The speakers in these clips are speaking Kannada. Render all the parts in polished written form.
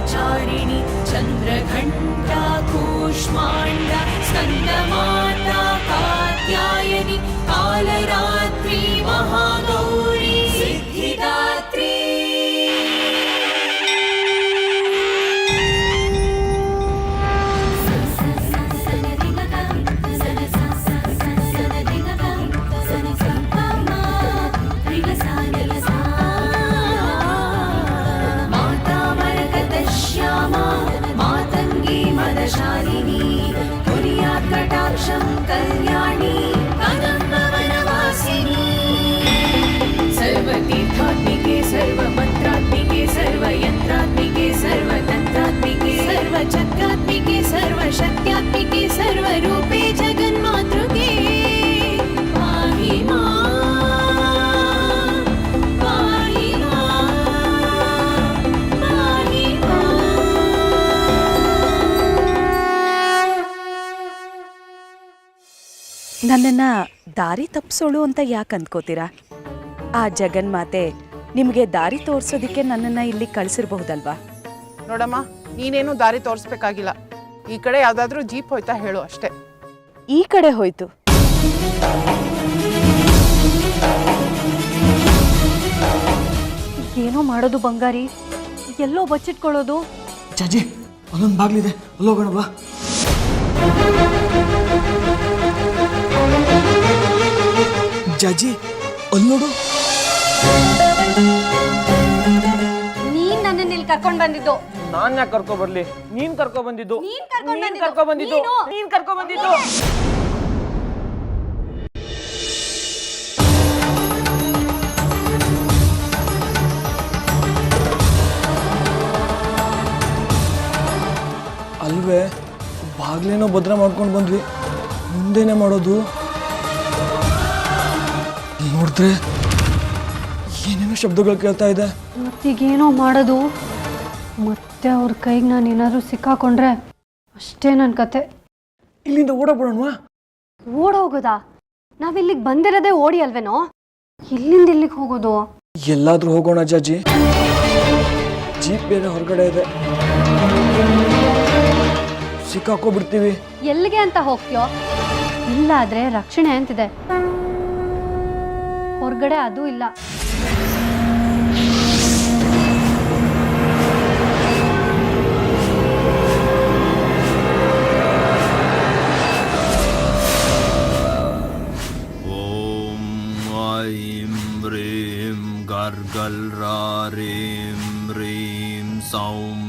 ब्रह्मचारिणि चन्द्रघण्टा कूष्माण्डा स्कन्दमाता कात्यायनि कालरात्रि महागौरी सिद्धिदात्री शालिनी पुर्याकटाक्षं कल्याणी कदम्बवनवासिनी सर्वतीर्थात्मिके सर्वमन्त्रात्मिके सर्वयन्त्रात्मिके सर्वतन्त्रात्मिके सर्वचक्रात्मिके सर्वशक्त्यात्मिके सर्वरूपे जगन्मातृके पाहि मां पाहि ನನ್ನನ್ನು ದಾರಿ ತಪ್ಪಿಸೋಳು ಅಂತ ಯಾಕೆ ಅಂದ್ಕೋತೀರಾ? ಆ ಜಗನ್ಮಾತೆ ನಿಮಗೆ ದಾರಿ ತೋರಿಸೋದಕ್ಕೆ ನನ್ನನ್ನು ಇಲ್ಲಿ ಕಳಿಸಿರಬಹುದಲ್ವಾ? ನೋಡಮ್ಮ, ನೀನೇನು ದಾರಿ ತೋರಿಸ್ಬೇಕಾಗಿಲ್ಲ. ಈ ಕಡೆ ಯಾವುದಾದ್ರೂ ಜೀಪ್ ಹೋಯ್ತಾ ಹೇಳು ಅಷ್ಟೇ. ಈ ಕಡೆ ಹೋಯ್ತು. ಏನೋ ಮಾಡೋದು ಬಂಗಾರಿ, ಎಲ್ಲೋ ಬಚ್ಚಿಟ್ಕೊಳ್ಳೋದು. ಚಾಚಿ, ಅಲ್ಲೊಂದು ಬಾಗ್ಲಿದೆ, ಅಲ್ಲೋಗೋಣ ಬಾ. ಜಾಜಿ, ಅಲ್ಲಿ ನೋಡು. ನೀನ್ ನನ್ನನ್ನ ಇಲ್ಲಿ ಕರ್ಕೊಂಡ್ ಬಂದಿದ್ದು. ನಾನ್ ಯಾಕೆ ಕರ್ಕೊ ಬರ್ಲಿ? ನೀನ್ ಕರ್ಕೊ ಬಂದಿದ್ದು. ಅಲ್ವೇ, ಬಾಗ್ಲೇನೋ ಭದ್ರ ಮಾಡ್ಕೊಂಡು ಬಂದ್ವಿ, ಮುಂದೇನೆ ಮಾಡೋದು? ನೋಡಿದ್ರೆ ಏನೇನೋ ಶಬ್ದಗಳು ಕೇಳ್ತಾ ಇದೆ. ಮತ್ತೀಗೇನೋ ಮಾಡೋದು? ಮತ್ತೆ ಅವ್ರ ಕೈಗೆ ನಾನು ಏನಾದ್ರು ಸಿಕ್ಕಾಕೊಂಡ್ರೆ ಅಷ್ಟೇ ನನ್ನ ಕತೆ. ಇಲ್ಲಿಂದ ಓಡೋಗ್ಬಿಡೋಣವಾ? ಓಡೋಗೋದಾ? ನಾವಿಲ್ಲಿಗೆ ಬಂದಿರೋದೇ ಓಡಿ ಅಲ್ವೇನೋ? ಇಲ್ಲಿಂದ ಇಲ್ಲಿಗೆ ಹೋಗೋದು? ಎಲ್ಲಾದ್ರೂ ಹೋಗೋಣ ಜಾಜಿ. ಜೀಪ್ ಬೇರೆ ಹೊರಗಡೆ ಇದೆ, ಸಿಕ್ಕಾಕೋಬಿಡ್ತೀವಿ. ಎಲ್ಲಿಗೆ ಅಂತ ಹೋಗ್ತೀಯೋ? ಇಲ್ಲಾದ್ರೆ ರಕ್ಷಣೆ ಅಂತಿದೆ, ಹೊರಗಡೆ ಅದು ಇಲ್ಲ. ಓಂ ಐಂ ರೀಂ ಗರ್ಗಲ್ರಾರೀಂ ರೀಂ ಸೌಂ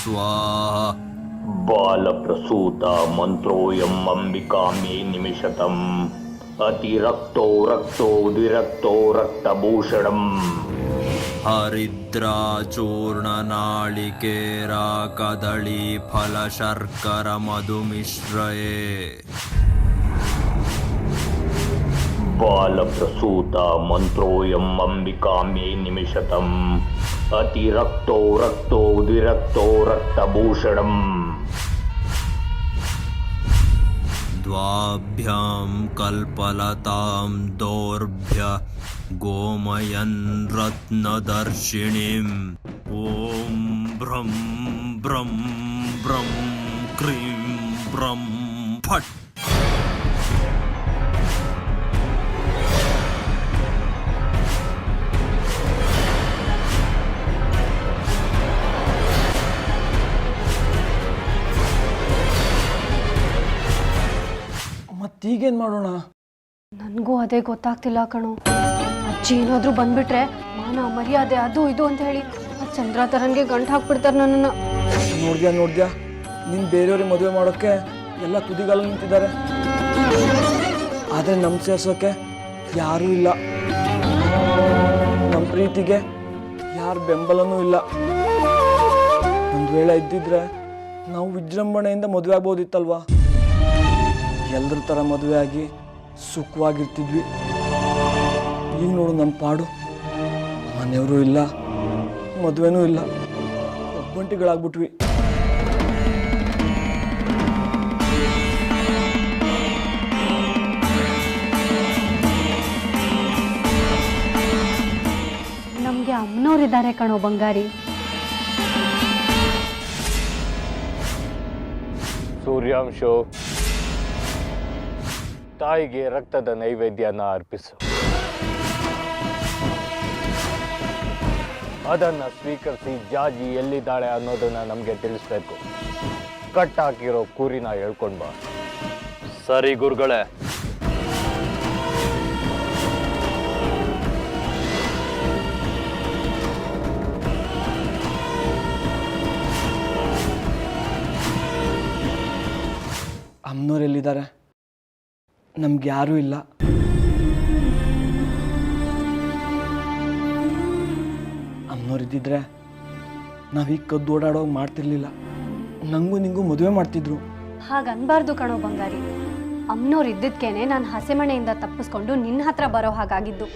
ಸ್ವಾಹಾ. ಬಾಲಪ್ರಸೂತ ಮಂತ್ರೋಯಂ ಅಂಬಿಕಾಮೇ ನಿಮಿಷತಂ ಅತಿರಕ್ತೋ ರಕ್ತೋ ವಿರಕ್ತೋ ರಕ್ತಭೂಷಣಂ. ಹರಿದ್ರಾ ಚೂರ್ಣ ನಾಳಿಕೇರ ಕದಳಿ ಫಲ ಶರ್ಕರ ಮಧುಮಿಶ್ರಯೇ. ಬಾಲಪ್ರಸೂತ ಮಂತ್ರೋಯಂ ಅಂಬಿಕಾಮೇ ನಿಮಿಷತಂ ಅತಿರಕ್ತೋ ರಕ್ತೋ ವಿರಕ್ತೋ ರಕ್ತಭೂಷಣಂ. ದ್ವಾಭ್ಯಾಂ ಕಲ್ಪಲತಾಂ ದೌರ್ಭ್ಯ ಗೋಮಯನ್ ರತ್ನದರ್ಶಿಣೀಂ. ಓಂ ಭ್ರಂ ಭ್ರಂ ಭ್ರಂ ಕ್ರೀಂ ಭ್ರಂ ಫಟ್. ಮತ್ತೀಗೇನು ಮಾಡೋಣ? ನನಗೂ ಅದೇ ಗೊತ್ತಾಗ್ತಿಲ್ಲ ಕಣೋ. ಅಜ್ಜಿ ಏನಾದರೂ ಬಂದ್ಬಿಟ್ರೆ ಮಾನ ಮರ್ಯಾದೆ ಅದು ಇದು ಅಂತ ಹೇಳಿ ಆ ಚಂದ್ರ ತರನ್ಗೆ ಗಂಟು ಹಾಕ್ಬಿಡ್ತಾರೆ ನನ್ನನ್ನು. ನೋಡ್ದ್ಯಾ, ನೀನು ಬೇರೆಯವ್ರಿಗೆ ಮದುವೆ ಮಾಡೋಕ್ಕೆ ಎಲ್ಲ ತುದಿಗಾಲಲ್ಲಿ ನಿಂತಿದ್ದಾರೆ, ಆದರೆ ನಮ್ಮ ಸೇರ್ಸೋಕ್ಕೆ ಯಾರೂ ಇಲ್ಲ. ನಮ್ಮ ಪ್ರೀತಿಗೆ ಯಾರ ಬೆಂಬಲನೂ ಇಲ್ಲ. ಒಂದು ವೇಳೆ ಇದ್ದಿದ್ರೆ ನಾವು ವಿಜೃಂಭಣೆಯಿಂದ ಮದುವೆ ಆಗ್ಬೋದಿತ್ತಲ್ವಾ? ಎಲ್ಲರ ಥರ ಮದುವೆ ಆಗಿ ಸುಖವಾಗಿರ್ತಿದ್ವಿ. ಈಗ ನೋಡು ನಮ್ಮ ಪಾಡು, ಮನೆಯವರು ಇಲ್ಲ, ಮದುವೆನೂ ಇಲ್ಲ, ಒಬ್ಬಂಟಿಗಳಾಗ್ಬಿಟ್ವಿ. ನಮಗೆ ಅಮ್ಮನವರಿದ್ದಾರೆ ಕಣೋ ಬಂಗಾರಿ. ಸೂರ್ಯಾಂಶು, ತಾಯಿಗೆ ರಕ್ತದ ನೈವೇದ್ಯನ ಅರ್ಪಿಸು. ಅದನ್ನು ಸ್ವೀಕರಿಸಿ ಜಾಜಿ ಎಲ್ಲಿದ್ದಾಳೆ ಅನ್ನೋದನ್ನ ನಮಗೆ ತಿಳಿಸ್ಬೇಕು. ಕಟ್ಟಾಕಿರೋ ಕುರಿನ ಹೇಳ್ಕೊಂಡು ಬಾ. ಸರಿ ಗುರುಗಳೇ. ಅಮ್ಮನವ್ರು ಎಲ್ಲಿದ್ದಾರೆ? ನಮ್ಗೆ ಯಾರೂ ಇಲ್ಲ. ಅಮ್ಮನವ್ರು ಇದ್ದಿದ್ರೆ ನಾವೀಗ ಕದ್ದು ಓಡಾಡೋ ಮಾಡ್ತಿರ್ಲಿಲ್ಲ. ನಂಗೂ ನಿಂಗೂ ಮದುವೆ ಮಾಡ್ತಿದ್ರು. ಹಾಗನ್ಬಾರ್ದು ಕಣೋ ಬಂಗಾರಿ. ಅಮ್ಮನವ್ರು ಇದ್ದಿದ್ಕೇನೆ ನಾನು ಹಸೆಮಣೆಯಿಂದ ತಪ್ಪಿಸ್ಕೊಂಡು ನಿನ್ನ ಹತ್ರ ಬರೋ ಹಾಗಾಗಿದ್ದು.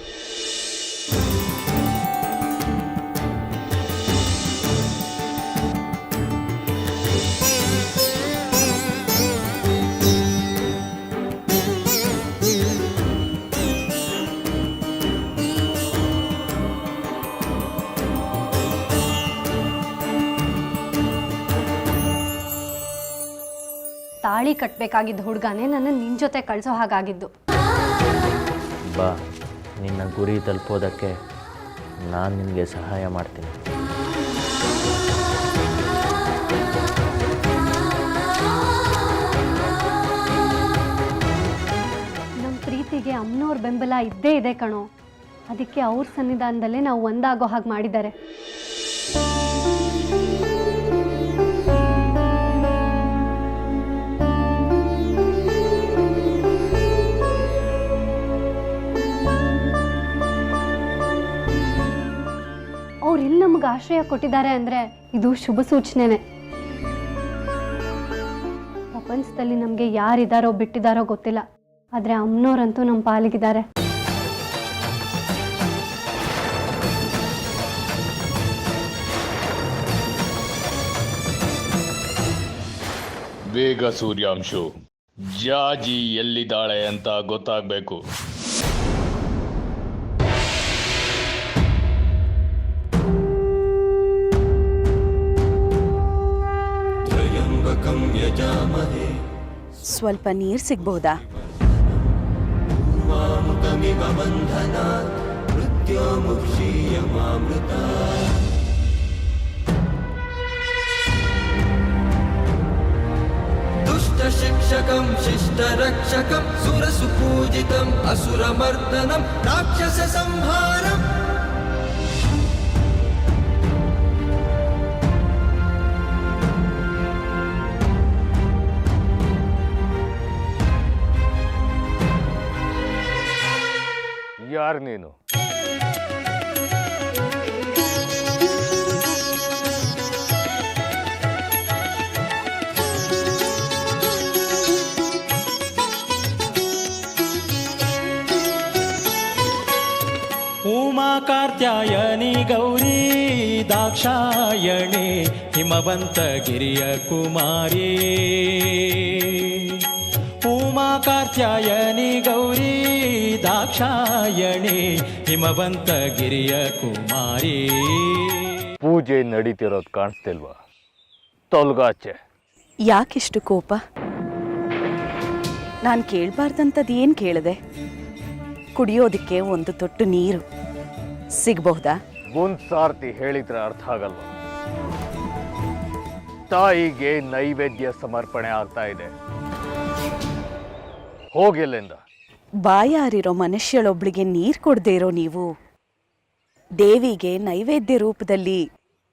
ತಾಳಿ ಕಟ್ಟಬೇಕಾಗಿದ್ದ ಹುಡುಗನೇ ನನ್ನ ನಿನ್ನ ಜೊತೆ ಕಳಿಸೋ ಹಾಗಾಗಿದ್ದು. ಬಾ, ನಿನ್ನ ಗುರಿ ತಲುಪೋದಕ್ಕೆ ನಾನು ನಿನಗೆ ಸಹಾಯ ಮಾಡ್ತೀನಿ. ನಮ್ಮ ಪ್ರೀತಿಗೆ ಅಮ್ಮನವ್ರ ಬೆಂಬಲ ಇದ್ದೇ ಇದೆ ಕಣೋ. ಅದಕ್ಕೆ ಅವ್ರ ಸನ್ನಿಧಾನದಲ್ಲೇ ನಾವು ಒಂದಾಗೋ ಹಾಗೆ ಮಾಡಿದ್ದಾರೆ. ಅವ್ರು ಇಲ್ಲಿ ನಮ್ಗೆ ಆಶ್ರಯ ಕೊಟ್ಟಿದ್ದಾರೆ ಅಂದರೆ ಇದು ಶುಭ ಸೂಚನೆನೇ. ಪ್ರಪಂಚದಲ್ಲಿ ನಮಗೆ ಯಾರಿದ್ದಾರೋ ಬಿಟ್ಟಿದ್ದಾರೋ ಗೊತ್ತಿಲ್ಲ, ಆದರೆ ಅಮ್ಮನವ್ರಂತೂ ನಮ್ಮ ಪಾಲಿಗಿದ್ದಾರೆ. ಬೇಗ ಸೂರ್ಯಾಂಶು, ಜಾಜಿ ಎಲ್ಲಿದ್ದಾಳೆ ಅಂತ ಗೊತ್ತಾಗಬೇಕು. ಸ್ವಲ್ಪ ನೀರು ಸಿಗ್ಬಹುದಾ? ದುಷ್ಟ ಶಿಕ್ಷಕಂ ಶಿಷ್ಟ ರಕ್ಷಕಂ ಸುರಸುಪೂಜಿತಂ ಅಸುರಮರ್ದನಂ ರಾಕ್ಷಸ ಸಂಹಾರಂ. ಯಾರು ನೀನು? ಉಮಾ ಕಾರ್ತ್ಯಾಯನಿ ಗೌರಿ ದಾಕ್ಷಾಯಣಿ ಹಿಮವಂತಗಿರಿಯ ಕುಮಾರಿ. ಉಮಾ ಕಾರ್ತ್ಯಾಯನಿ ಗೌರಿ ದಾಕ್ಷಾಯಣಿ ಹಿಮವಂತಗಿರಿಯ ಕುಮಾರಿ. ಪೂಜೆ ನಡೀತಿರೋದು ಕಾಣಿಸ್ತಿಲ್ವಾ? ತೊಲ್ಗಾಚೆ. ಯಾಕಿಷ್ಟು ಕೋಪ? ನಾನು ಕೇಳಬಾರ್ದಂಥದ್ದು ಏನು ಕೇಳಿದೆ? ಕುಡಿಯೋದಕ್ಕೆ ಒಂದು ತೊಟ್ಟು ನೀರು ಸಿಗಬಹುದಾ? ಒಂದ್ ಸಾರ್ತಿ ಹೇಳಿದ್ರೆ ಅರ್ಥ ಆಗಲ್ವ? ತಾಯಿಗೆ ನೈವೇದ್ಯ ಸಮರ್ಪಣೆ ಆಗ್ತಾ ಇದೆ. ಹೋಗಿಲ್ಲಿಂದ. ಬಾಯಾರಿರೋ ಮನುಷ್ಯಳೊಬ್ಳಿಗೆ ನೀರು ಕೊಡದೇ ಇರೋ ನೀವು ದೇವಿಗೆ ನೈವೇದ್ಯ ರೂಪದಲ್ಲಿ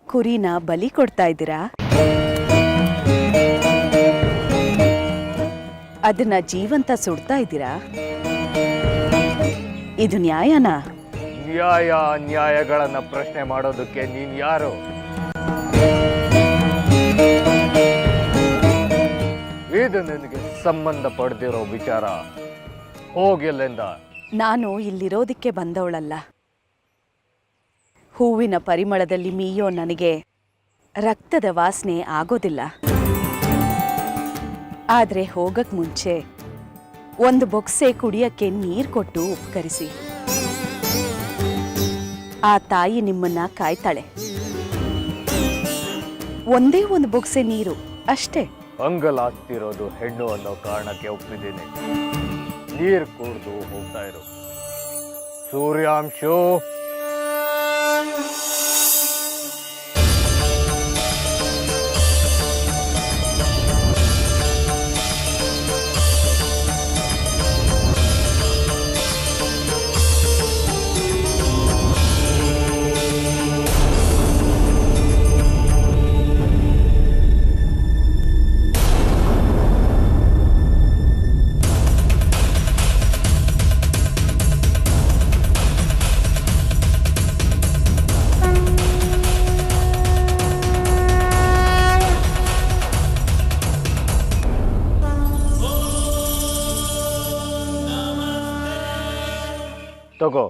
ಕುರಿನ ಬಲಿ ಕೊಡ್ತಾ ಇದ್ದೀರಾ? ಅದನ್ನ ಜೀವಂತ ಸುಡ್ತಾ ಇದ್ದೀರಾ? ಇದು ನ್ಯಾಯನಾ? ನ್ಯಾಯ ಅನ್ಯಾಯಗಳನ್ನ ಪ್ರಶ್ನೆ ಮಾಡೋದಕ್ಕೆ ನೀನ್ ಯಾರು? ಇದು ನಿನಗೆ ಸಂಬಂಧ ಪಡೆದಿರೋ ವಿಚಾರ. ಹೋಗಿಲ್ಲಿಂದ. ನಾನು ಇಲ್ಲಿರೋದಕ್ಕೆ ಬಂದವಳಲ್ಲ. ಹೂವಿನ ಪರಿಮಳದಲ್ಲಿ ಮೀಯೋ ನನಗೆ ರಕ್ತದ ವಾಸನೆ ಆಗೋದಿಲ್ಲ. ಆದರೆ ಹೋಗಕ್ ಮುಂಚೆ ಒಂದು ಬೊಕ್ಸೆ ಕುಡಿಯಕ್ಕೆ ನೀರು ಕೊಟ್ಟು ಉಪಕರಿಸಿ. ಆ ತಾಯಿ ನಿಮ್ಮನ್ನ ಕಾಯ್ತಾಳೆ. ಒಂದೇ ಒಂದು ಬೊಕ್ಸೆ ನೀರು ಅಷ್ಟೇ. ಅಂಗಲಾಗ್ತಿರೋದು ಹೆಣ್ಣು ಅನ್ನೋ ಕಾರಣಕ್ಕೆ ಒಪ್ಪಿದ್ದೀನಿ. ನೀರು ಕುಡಿದು ಹೋಗ್ತಾ ಇರು. ಸೂರ್ಯಾಂಶು, ತಗೋ.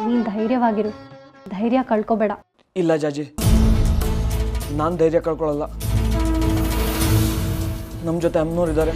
ನೀನು ಧೈರ್ಯವಾಗಿರು, ಧೈರ್ಯ ಕಳ್ಕೊಬೇಡ. ಇಲ್ಲ ಜಾಜಿ, ನಾನು ಧೈರ್ಯ ಕಳ್ಕೊಳ್ಳಲ್ಲ. ನಮ್ಮ ಜೊತೆ ಅಮ್ಮನವ್ರು ಇದ್ದಾರೆ.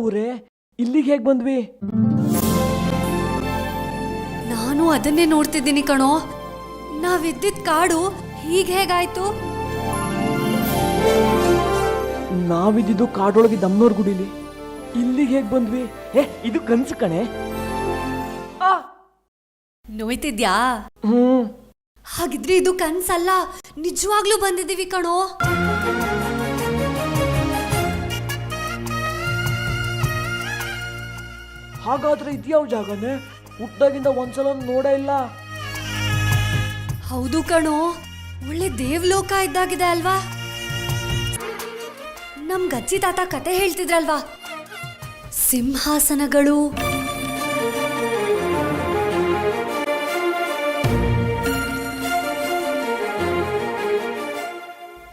ಊರೇ, ಇಲ್ಲಿಗೆ ಹೇಗೆ ಬಂದ್ವಿ? ನಾನು ಅದನ್ನೇ ನೋಡ್ತಿದ್ದೀನಿ ಕಣೋ. ನಾವಿದ್ದಿದ್ ಕಾಡು ಹೀಗೆ ಹೇಗಾಯ್ತು? ನಾವಿದ್ದಿದ್ದು ಕಾಡೊಳಗೆ ದಮ್ನೋರ್ ಗುಡಿಲಿ, ಇಲ್ಲಿಗೆ ಹೇಗೆ ಬಂದ್ವಿ? ಇದು ಕನ್ಸು ಕಣೆ. ನೋಯ್ತಿದ್ಯಾ? ಹಾಗಿದ್ರೆ ಇದು ಕನ್ಸಲ್ಲ, ನಿಜವಾಗ್ಲೂ ಬಂದಿದ್ದೀವಿ ಕಣೋ. ಹಾಗಾದ್ರೆ ಇದ್ಯಾವ ಜಾಗನೇ? ಹುಟ್ಟಾಗಿಂದ ಒಂದ್ಸಲ ನೋಡೇ ಇಲ್ಲ. ಹೌದು ಕಣೋ, ಒಳ್ಳೆ ದೇವ್ಲೋಕ ಇದ್ದಾಗಿದೆ ಅಲ್ವಾ? ನಮ್ ಗಜ್ಜಿ ತಾತ ಕತೆ ಹೇಳ್ತಿದ್ರಲ್ವಾ, ಸಿಂಹಾಸನಗಳು,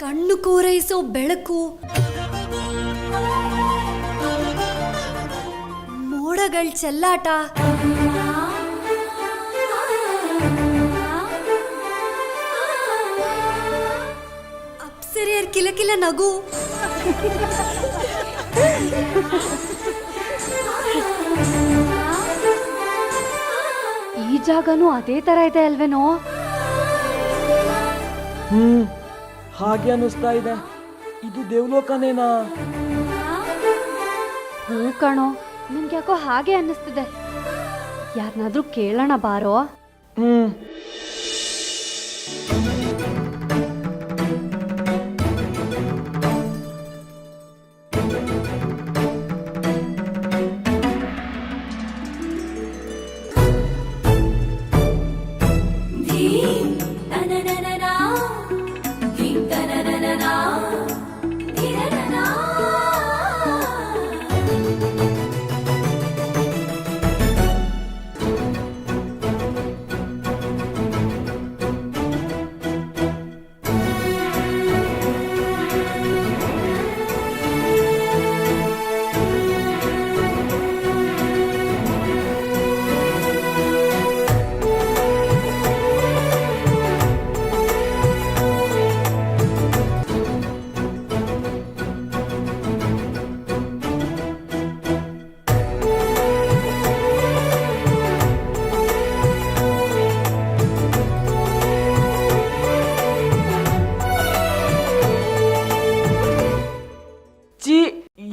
ಕಣ್ಣು ಕೋರೈಸೋ ಬೆಳಕು, ಮೋಡಗಳ ಚೆಲ್ಲಾಟ, ಅಪ್ಸರೆಯರ್ ಕಿಲಕಿಲ ನಗು, ಈ ಜಾಗನೂ ಅದೇ ತರ ಇದೆ ಅಲ್ವೇನೋ? ಹಾಗೆ ಅನ್ನಿಸ್ತಾ ಇದೆ. ಇದು ದೇವಲೋಕನೇನಾ? ಹ್ಞೂ ಕಣೋ, ನಿಮ್ಗೆ ಯಾಕೋ ಹಾಗೆ ಅನ್ನಿಸ್ತಿದೆ. ಯಾರನ್ನಾದ್ರೂ ಕೇಳೋಣ ಬಾರೋ.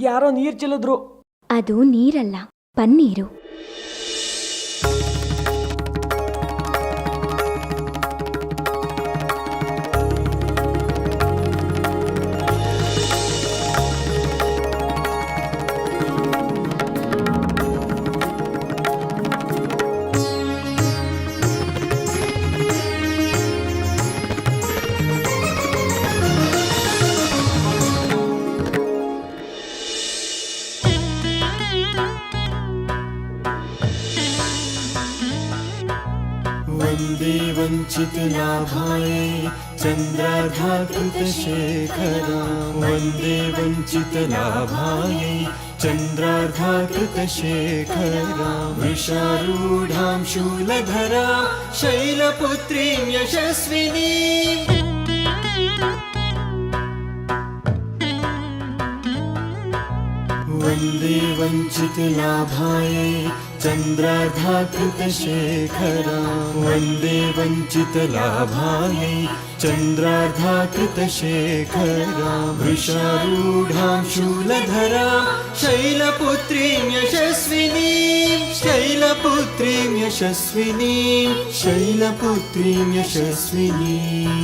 ಯಾರೋ ನೀರ್ ಚೆಲ್ಲಿದ್ರು. ಅದು ನೀರಲ್ಲ, ಪನ್ನೀರು. वन्दे वञ्चितलाभाय चन्द्रार्धाकृतशेखरा वन्दे वञ्चितलाभाय चन्द्रार्धाकृतशेखरा वृषारूढां शूलधरा शैलपुत्रीं यशस्विनीं वन्दे वञ्चितलाभाय चन्द्रार्धाकृतशेखरा वन्दे वञ्चितलाभाय चन्द्रार्धाकृतशेखरा वृषारूढां शूलधरा शैलपुत्रीं यशस्विनीं शैलपुत्रीं यशस्विनीं शैलपुत्रीं यशस्विनीं